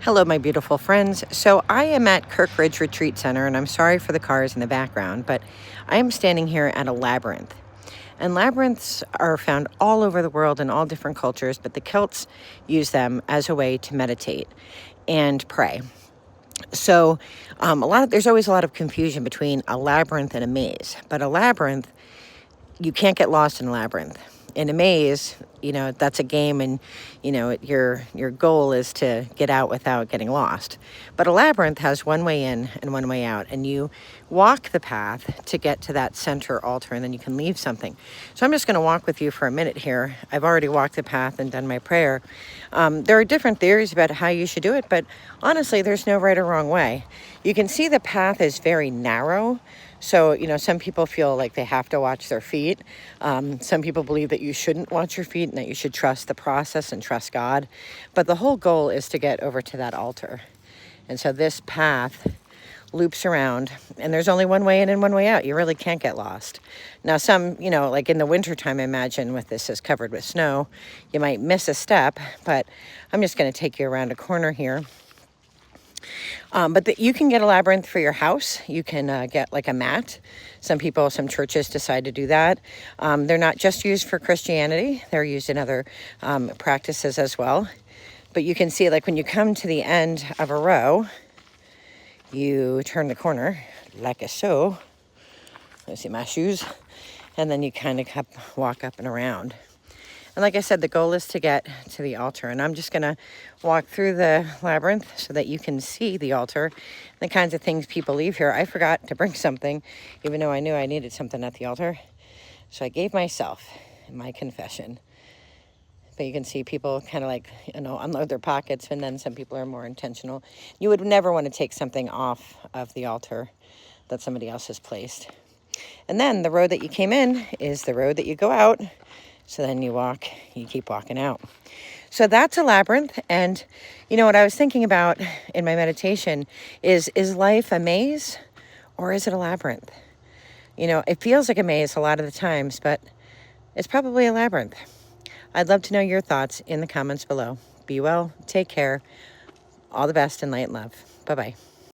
Hello, my beautiful friends. So I am at Kirk Ridge Retreat Center, and I'm sorry for the cars in the background, but I am standing here at a labyrinth. And labyrinths are found all over the world in all different cultures, but the Celts use them as a way to meditate and pray. So there's always a lot of confusion between a labyrinth and a maze. But a labyrinth, you can't get lost in a labyrinth. In a maze, that's a game, and your goal is to get out without getting lost. But a labyrinth has one way in and one way out, and you walk the path to get to that center altar, and then you can leave something. So I'm just going to walk with you for a minute here. I've already walked the path and done my prayer. There are different theories about how you should do it, but honestly, there's no right or wrong way. You can see the path is very narrow. So, some people feel like they have to watch their feet. Some people believe that you shouldn't watch your feet and that you should trust the process and trust God. But the whole goal is to get over to that altar. And so this path loops around, and there's only one way in and one way out. You really can't get lost. Now, like in the wintertime, imagine with this is covered with snow, you might miss a step, but I'm just going to take you around a corner here. But you can get a labyrinth for your house. You can get like a mat. Some churches decide to do that. They're not just used for Christianity. They're used in other practices as well. But you can see, like, when you come to the end of a row, you turn the corner like so. Let's see my shoes. And then you kind of walk up and around. And like I said, the goal is to get to the altar. And I'm just going to walk through the labyrinth so that you can see the altar, the kinds of things people leave here. I forgot to bring something, even though I knew I needed something at the altar. So I gave myself my confession. But you can see people kind of like, unload their pockets, and then some people are more intentional. You would never want to take something off of the altar that somebody else has placed. And then the road that you came in is the road that you go out. So then you keep walking out. So that's a labyrinth. And what I was thinking about in my meditation is life a maze or is it a labyrinth? It feels like a maze a lot of the times, but it's probably a labyrinth. I'd love to know your thoughts in the comments below. Be well, take care, all the best, and light and love. Bye-bye.